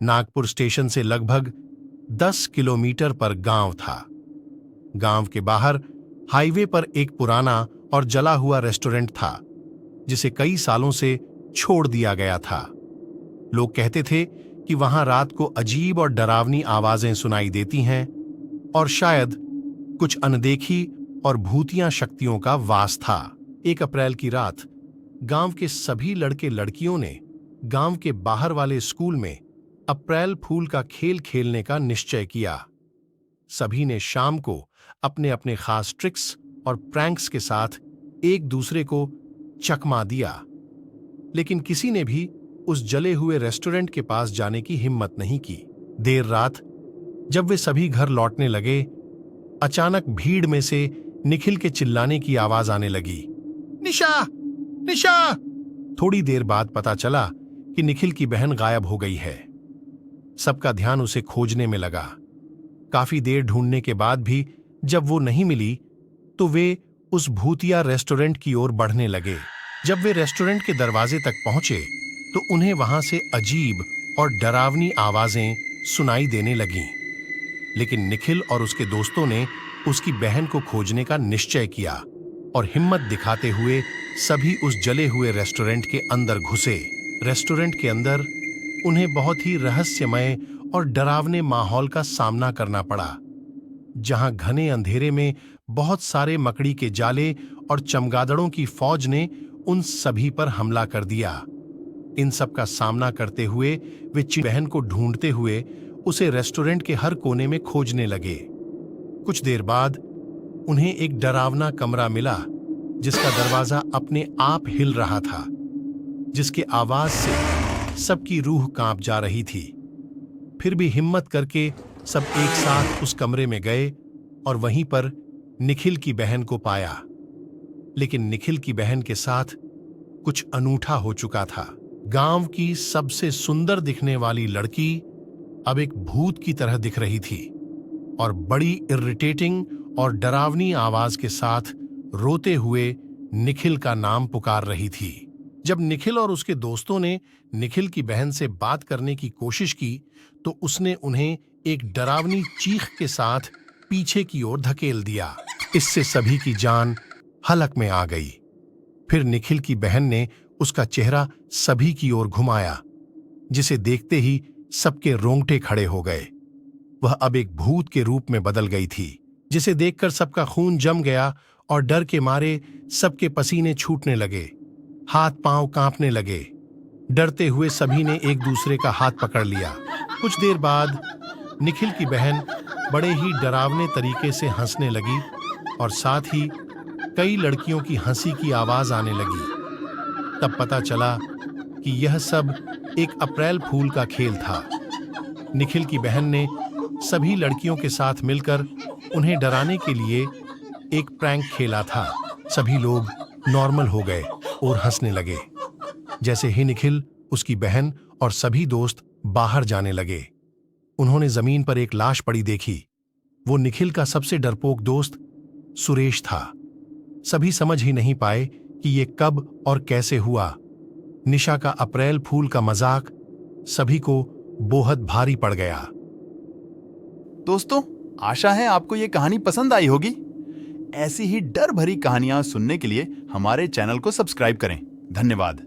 Nagpur station से लगभग 10 kilometre पर गांव था। गांव के बाहर हाईवे पर एक पुराना और जला हुआ रेस्टोरेंट था, जिसे कई सालों से छोड़ दिया गया था। लोग कहते थे कि वहां रात को अजीब और डरावनी आवाजें सुनाई देती हैं और शायद कुछ अनदेखी और भूतिया शक्तियों का वास था। 1 अप्रैल की रात गांव के सभी लड़के लड़कियों ने गांव के बाहर वाले स्कूल में अप्रैल फूल का खेल खेलने का निश्चय किया। सभी ने शाम को अपने अपने खास ट्रिक्स और प्रैंक्स के साथ एक दूसरे को चकमा दिया, लेकिन किसी ने भी उस जले हुए रेस्टोरेंट के पास जाने की हिम्मत नहीं की। देर रात जब वे सभी घर लौटने लगे, अचानक भीड़ में से निखिल के चिल्लाने की आवाज आने लगी, निशा, निशा। थोड़ी देर बाद पता चला कि निखिल की बहन गायब हो गई है। सबका ध्यान उसे खोजने में लगा। काफी देर ढूंढने के बाद भी जब वो नहीं मिली, तो वे उस भूतिया रेस्टोरेंट की ओर बढ़ने लगे। जब वे रेस्टोरेंट के दरवाजे तक पहुंचे, तो उन्हें वहां से अजीब और डरावनी आवाजें सुनाई देने लगीं। लेकिन निखिल और उसके दोस्तों ने उसकी बहन को खोजने का निश्चय किया और हिम्मत दिखाते हुए सभी उस जले हुए रेस्टोरेंट के अंदर घुसे। रेस्टोरेंट के अंदर उन्हें बहुत ही रहस्यमय और डरावने माहौल का सामना करना पड़ा, जहां घने अंधेरे में बहुत सारे मकड़ी के जाले और चमगादड़ों की फौज ने उन सभी पर हमला कर दिया। इन सब का सामना करते हुए वे बहन को ढूंढते हुए उसे रेस्टोरेंट के हर कोने में खोजने लगे। कुछ देर बाद उन्हें एक डरावना कमरा मिला, जिसका दरवाजा अपने आप हिल रहा था, जिसके आवाज से सबकी रूह कांप जा रही थी। फिर भी हिम्मत करके सब एक साथ उस कमरे में गए और वहीं पर निखिल की बहन को पाया। लेकिन निखिल की बहन के साथ कुछ अनूठा हो चुका था। गांव की सबसे सुंदर दिखने वाली लड़की अब एक भूत की तरह दिख रही थी और बड़ी इरिटेटिंग और डरावनी आवाज के साथ रोते हुए निखिल का नाम पुकार रही थी। जब निखिल और उसके दोस्तों ने निखिल की बहन से बात करने की कोशिश की, तो उसने उन्हें एक डरावनी चीख के साथ पीछे की ओर धकेल दिया। इससे सभी की जान हलक में आ गई। फिर निखिल की बहन ने उसका चेहरा सभी की ओर घुमाया, जिसे देखते ही सबके रोंगटे खड़े हो गए। वह अब एक भूत के रूप में बदल गई थी, जिसे देखकर सबका खून जम गया और डर के मारे सबके पसीने छूटने लगे, हाथ पांव कांपने लगे। डरते हुए सभी ने एक दूसरे का हाथ पकड़ लिया। कुछ देर बाद निखिल की बहन बड़े ही डरावने तरीके से हंसने लगी और साथ ही कई लड़कियों की हंसी की आवाज आने लगी। तब पता चला कि यह सब एक अप्रैल फूल का खेल था। निखिल की बहन ने सभी लड़कियों के साथ मिलकर उन्हें डराने के लिए एक प्रैंक खेला था। सभी लोग नॉर्मल हो गए और हंसने लगे। जैसे ही निखिल, उसकी बहन और सभी दोस्त बाहर जाने लगे, उन्होंने जमीन पर एक लाश पड़ी देखी। वो निखिल का सबसे डरपोक दोस्त सुरेश था। सभी समझ ही नहीं पाए कि ये कब और कैसे हुआ। निशा का अप्रैल फूल का मजाक सभी को बेहद भारी पड़ गया। दोस्तों, आशा है आपको ये कहानी पसंद आई होगी। ऐसी ही डर भरी कहानियां सुनने के लिए हमारे चैनल को सब्सक्राइब करें। धन्यवाद।